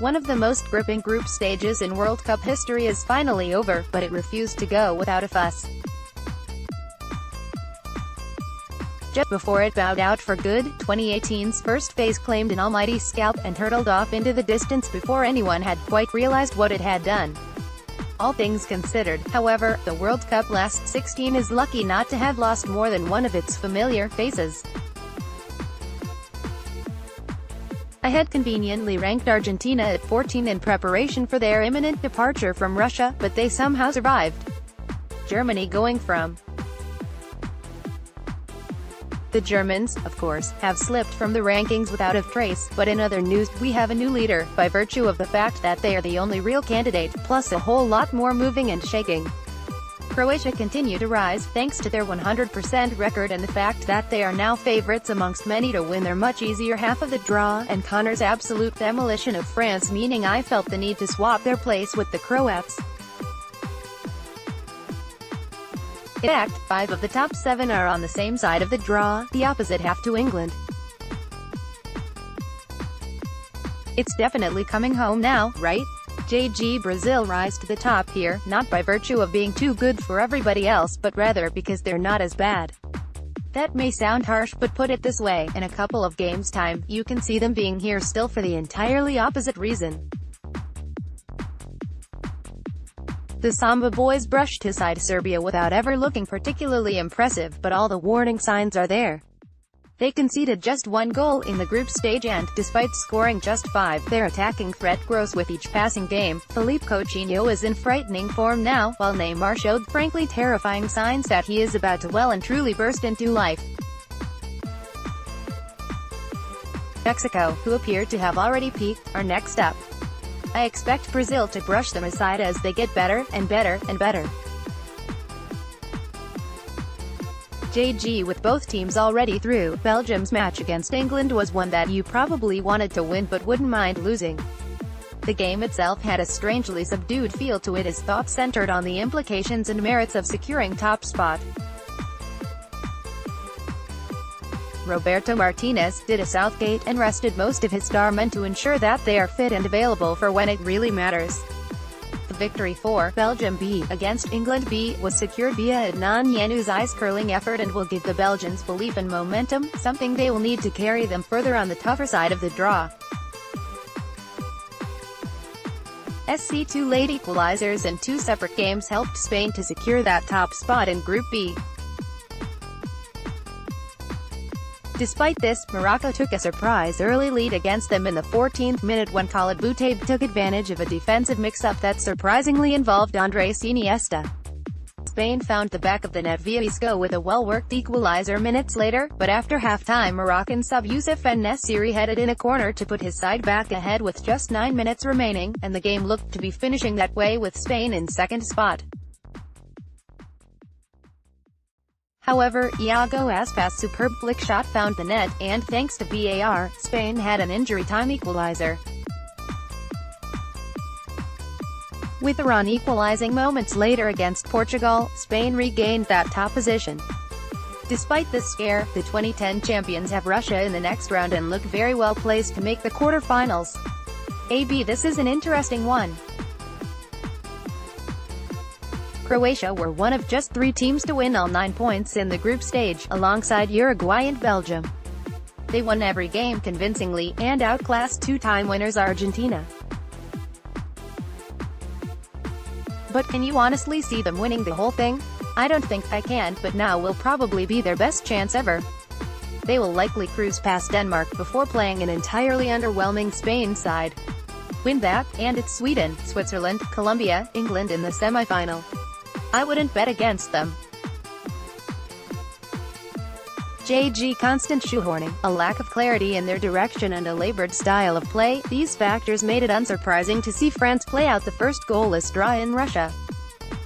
One of the most gripping group stages in World Cup history is finally over, but it refused to go without a fuss. Just before it bowed out for good, 2018's first phase claimed an almighty scalp and hurtled off into the distance before anyone had quite realized what it had done. All things considered, however, the World Cup last 16 is lucky not to have lost more than one of its familiar faces. I had conveniently ranked Argentina at 14 in preparation for their imminent departure from Russia, but they somehow survived. Germany going from. The Germans, of course, have slipped from the rankings without a trace, but in other news, we have a new leader, by virtue of the fact that they are the only real candidate, plus a whole lot more moving and shaking. Croatia continue to rise, thanks to their 100% record and the fact that they are now favorites amongst many to win their much easier half of the draw, and Connor's absolute demolition of France meaning I felt the need to swap their place with the Croats. In fact, 5 of the top 7 are on the same side of the draw, the opposite half to England. It's definitely coming home now, right? JG Brazil rise to the top here, not by virtue of being too good for everybody else, but rather because they're not as bad. That may sound harsh, but put it this way, in a couple of games' time, you can see them being here still for the entirely opposite reason. The Samba boys brushed aside Serbia without ever looking particularly impressive, but all the warning signs are there. They conceded just 1 goal in the group stage and, despite scoring just 5, their attacking threat grows with each passing game. Philippe Coutinho is in frightening form now, while Neymar showed frankly terrifying signs that he is about to well and truly burst into life. Mexico, who appear to have already peaked, are next up. I expect Brazil to brush them aside as they get better, and better, and better. JG with both teams already through, Belgium's match against England was one that you probably wanted to win but wouldn't mind losing. The game itself had a strangely subdued feel to it as thoughts centered on the implications and merits of securing top spot. Roberto Martinez did a Southgate and rested most of his star men to ensure that they are fit and available for when it really matters. The victory for Belgium B against England B was secured via Adnan Januzaj's ice-curling effort and will give the Belgians belief and momentum, something they will need to carry them further on the tougher side of the draw. SC2 late equalizers in 2 separate games helped Spain to secure that top spot in Group B. Despite this, Morocco took a surprise early lead against them in the 14th minute when Khalid Boutaib took advantage of a defensive mix-up that surprisingly involved Andres Iniesta. Spain found the back of the net via Isco with a well-worked equalizer minutes later, but after half-time Moroccan sub Youssef En-Nesyri headed in a corner to put his side back ahead with just 9 minutes remaining, and the game looked to be finishing that way with Spain in second spot. However, Iago Aspas' superb flick shot found the net, and thanks to VAR, Spain had an injury-time equalizer. With Iran equalizing moments later against Portugal, Spain regained that top position. Despite this scare, the 2010 champions have Russia in the next round and look very well placed to make the quarter-finals. This is an interesting one. Croatia were one of just 3 teams to win all 9 points in the group stage, alongside Uruguay and Belgium. They won every game convincingly, and outclassed 2-time winners Argentina. But can you honestly see them winning the whole thing? I don't think I can, but now will probably be their best chance ever. They will likely cruise past Denmark before playing an entirely underwhelming Spain side. Win that, and it's Sweden, Switzerland, Colombia, England in the semi-final. I wouldn't bet against them. JG constant shoehorning, a lack of clarity in their direction and a labored style of play, these factors made it unsurprising to see France play out the first goalless draw in Russia.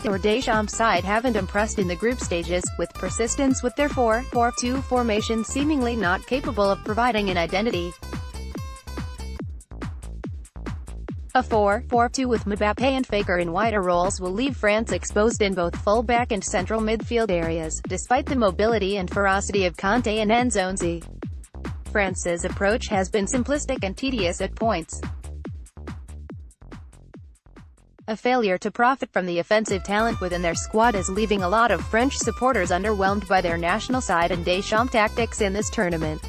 The Deschamps side haven't impressed in the group stages, with persistence with their 4-4-2 formation seemingly not capable of providing an identity. A 4-4-2 with Mbappé and Faker in wider roles will leave France exposed in both full-back and central midfield areas, despite the mobility and ferocity of Kanté and Nzonzi. France's approach has been simplistic and tedious at points. A failure to profit from the offensive talent within their squad is leaving a lot of French supporters underwhelmed by their national side and Deschamps' tactics in this tournament.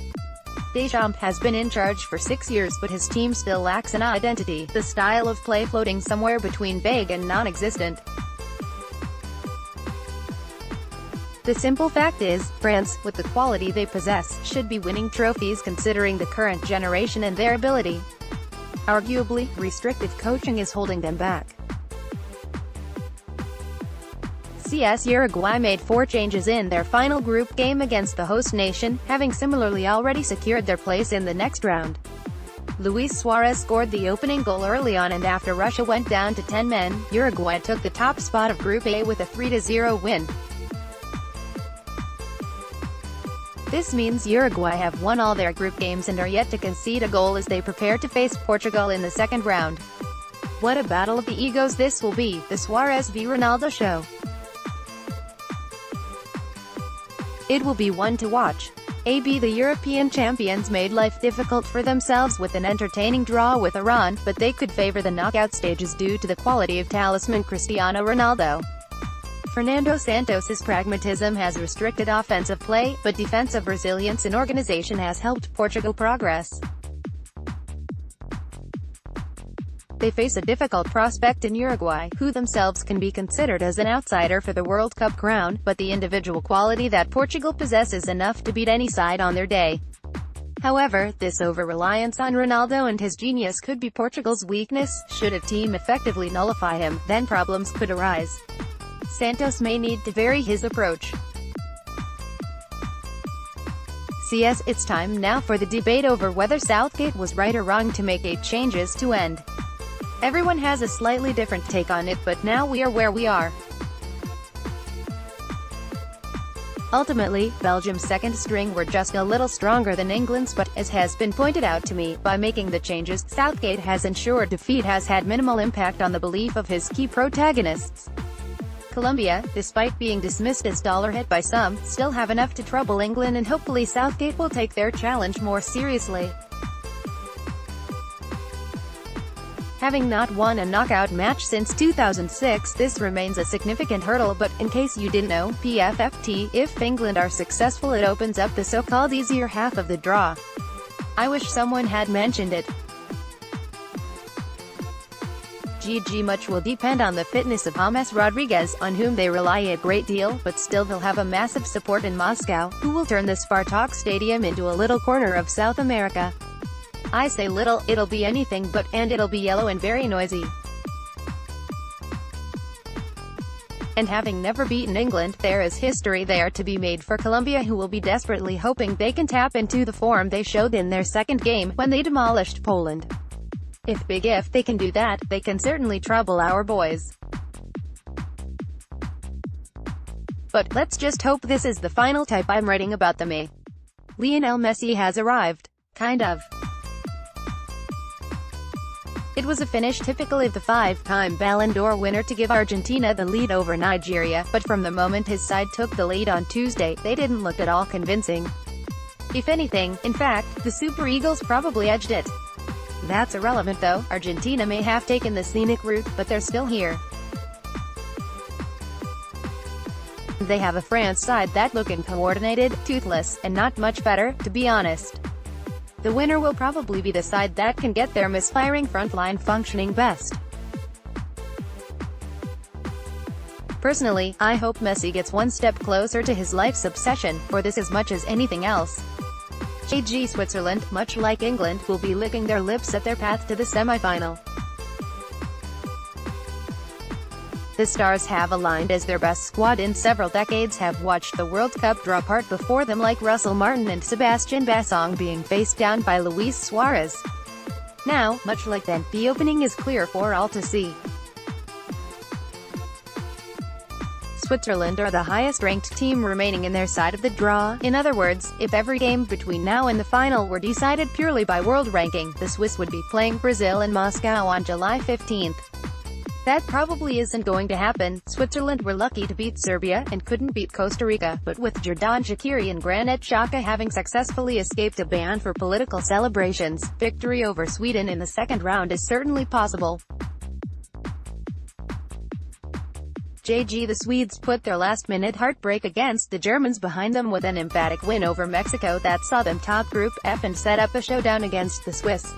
Deschamps has been in charge for 6 years, but his team still lacks an identity, the style of play floating somewhere between vague and non-existent. The simple fact is, France, with the quality they possess, should be winning trophies considering the current generation and their ability. Arguably, restrictive coaching is holding them back. CS Uruguay made 4 changes in their final group game against the host nation, having similarly already secured their place in the next round. Luis Suarez scored the opening goal early on, and after Russia went down to 10 men, Uruguay took the top spot of Group A with a 3-0 win. This means Uruguay have won all their group games and are yet to concede a goal as they prepare to face Portugal in the second round. What a battle of the egos this will be, the Suarez v Ronaldo show. It will be one to watch. The European champions made life difficult for themselves with an entertaining draw with Iran, but they could favor the knockout stages due to the quality of talisman Cristiano Ronaldo. Fernando Santos's pragmatism has restricted offensive play, but defensive resilience and organization has helped Portugal progress. They face a difficult prospect in Uruguay, who themselves can be considered as an outsider for the World Cup crown, but the individual quality that Portugal possesses enough to beat any side on their day. However, this over-reliance on Ronaldo and his genius could be Portugal's weakness. Should a team effectively nullify him, then problems could arise. Santos may need to vary his approach. CS, it's time now for the debate over whether Southgate was right or wrong to make 8 changes to end. Everyone has a slightly different take on it, but now we are where we are. Ultimately, Belgium's second string were just a little stronger than England's, but, as has been pointed out to me, by making the changes, Southgate has ensured defeat has had minimal impact on the belief of his key protagonists. Colombia, despite being dismissed as dollar hit by some, still have enough to trouble England, and hopefully Southgate will take their challenge more seriously. Having not won a knockout match since 2006, this remains a significant hurdle, but, in case you didn't know, PFFT, if England are successful, it opens up the so-called easier half of the draw. I wish someone had mentioned it. Much will depend on the fitness of James Rodriguez, on whom they rely a great deal, but still they'll have a massive support in Moscow, who will turn the Spartak Stadium into a little corner of South America. I say little, it'll be anything but, and it'll be yellow and very noisy. And having never beaten England, there is history there to be made for Colombia, who will be desperately hoping they can tap into the form they showed in their second game, when they demolished Poland. If they can do that, they can certainly trouble our boys. But, let's just hope this is the final type I'm writing about them. Lionel Messi has arrived. Kind of. It was a finish typical of the 5-time Ballon d'Or winner to give Argentina the lead over Nigeria, but from the moment his side took the lead on Tuesday, they didn't look at all convincing. If anything, in fact, the Super Eagles probably edged it. That's irrelevant though. Argentina may have taken the scenic route, but they're still here. They have a France side that look uncoordinated, toothless, and not much better, to be honest. The winner will probably be the side that can get their misfiring front line functioning best. Personally, I hope Messi gets one step closer to his life's obsession, for this as much as anything else. Switzerland, much like England, will be licking their lips at their path to the semi-final. The stars have aligned as their best squad in several decades have watched the World Cup draw apart before them, like Russell Martin and Sebastian Bassong being faced down by Luis Suarez. Now, much like then, the opening is clear for all to see. Switzerland are the highest-ranked team remaining in their side of the draw. In other words, if every game between now and the final were decided purely by world ranking, the Swiss would be playing Brazil in Moscow on July 15th. That probably isn't going to happen. Switzerland were lucky to beat Serbia, and couldn't beat Costa Rica, but with Xherdan Shaqiri and Granit Xhaka having successfully escaped a ban for political celebrations, victory over Sweden in the second round is certainly possible. JG. The Swedes put their last-minute heartbreak against the Germans behind them with an emphatic win over Mexico that saw them top Group F and set up a showdown against the Swiss.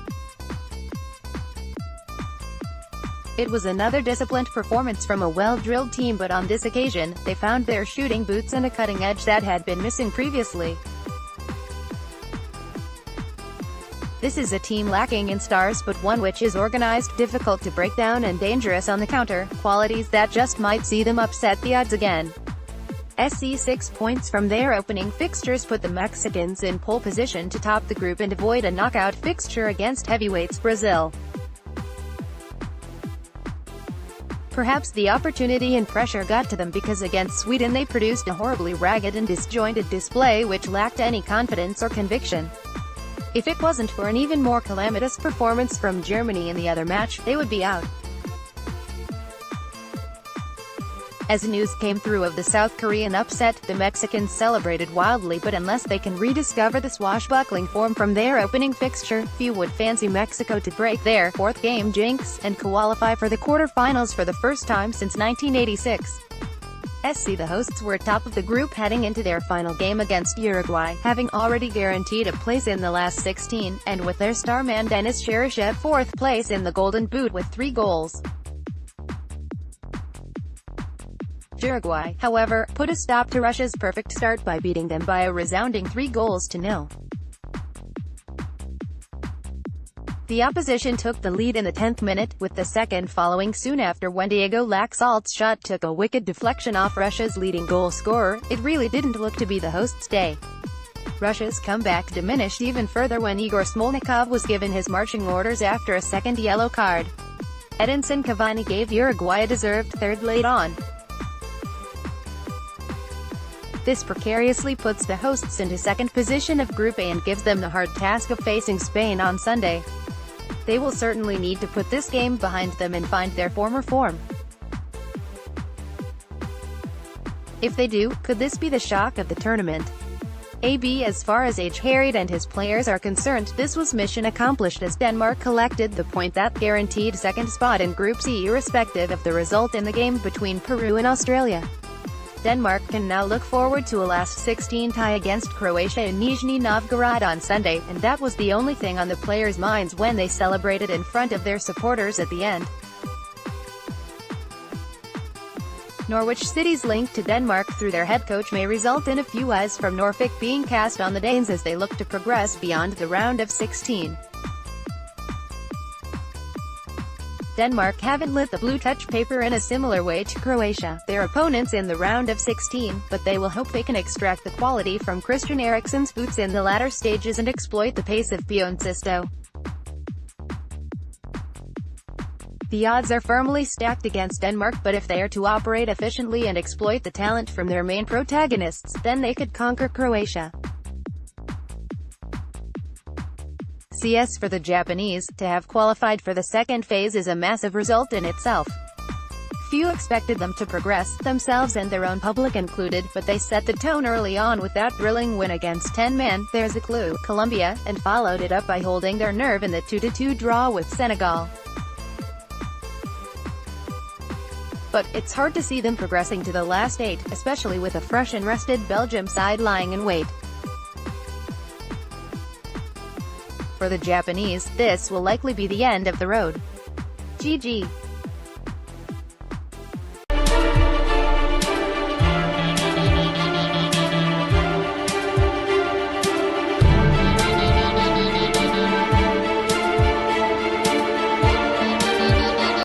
It was another disciplined performance from a well-drilled team, but on this occasion, they found their shooting boots and a cutting edge that had been missing previously. This is a team lacking in stars, but one which is organized, difficult to break down and dangerous on the counter, qualities that just might see them upset the odds again. 6 points from their opening fixtures put the Mexicans in pole position to top the group and avoid a knockout fixture against heavyweights Brazil. Perhaps the opportunity and pressure got to them because against Sweden they produced a horribly ragged and disjointed display which lacked any confidence or conviction. If it wasn't for an even more calamitous performance from Germany in the other match, they would be out. As news came through of the South Korean upset, the Mexicans celebrated wildly, but unless they can rediscover the swashbuckling form from their opening fixture, few would fancy Mexico to break their fourth-game jinx and qualify for the quarter-finals for the first time since 1986. The hosts were top of the group heading into their final game against Uruguay, having already guaranteed a place in the last 16, and with their star man Denis Cheryshev fourth place in the Golden Boot with 3 goals. Uruguay, however, put a stop to Russia's perfect start by beating them by a resounding 3-0. The opposition took the lead in the 10th minute, with the second following soon after when Diego Laxalt's shot took a wicked deflection off Russia's leading goal scorer. It really didn't look to be the hosts' day. Russia's comeback diminished even further when Igor Smolnikov was given his marching orders after a second yellow card. Edinson Cavani gave Uruguay a deserved third late on. This precariously puts the hosts into second position of Group A and gives them the hard task of facing Spain on Sunday. They will certainly need to put this game behind them and find their former form. If they do, could this be the shock of the tournament? As far as H. Harried and his players are concerned, this was mission accomplished as Denmark collected the point that guaranteed second spot in Group C irrespective of the result in the game between Peru and Australia. Denmark can now look forward to a last 16 tie against Croatia in Nizhny Novgorod on Sunday, and that was the only thing on the players' minds when they celebrated in front of their supporters at the end. Norwich City's link to Denmark through their head coach may result in a few eyes from Norfolk being cast on the Danes as they look to progress beyond the round of 16. Denmark haven't lit the blue touch paper in a similar way to Croatia, their opponents in the round of 16, but they will hope they can extract the quality from Christian Eriksen's boots in the latter stages and exploit the pace of Bjorn Sisto. The odds are firmly stacked against Denmark, but if they are to operate efficiently and exploit the talent from their main protagonists, then they could conquer Croatia. CS for the Japanese, to have qualified for the second phase is a massive result in itself. Few expected them to progress, themselves and their own public included, but they set the tone early on with that thrilling win against 10 men, there's a clue, Colombia, and followed it up by holding their nerve in the 2-2 draw with Senegal. But it's hard to see them progressing to the last 8, especially with a fresh and rested Belgium side lying in wait. For the Japanese, this will likely be the end of the road. GG.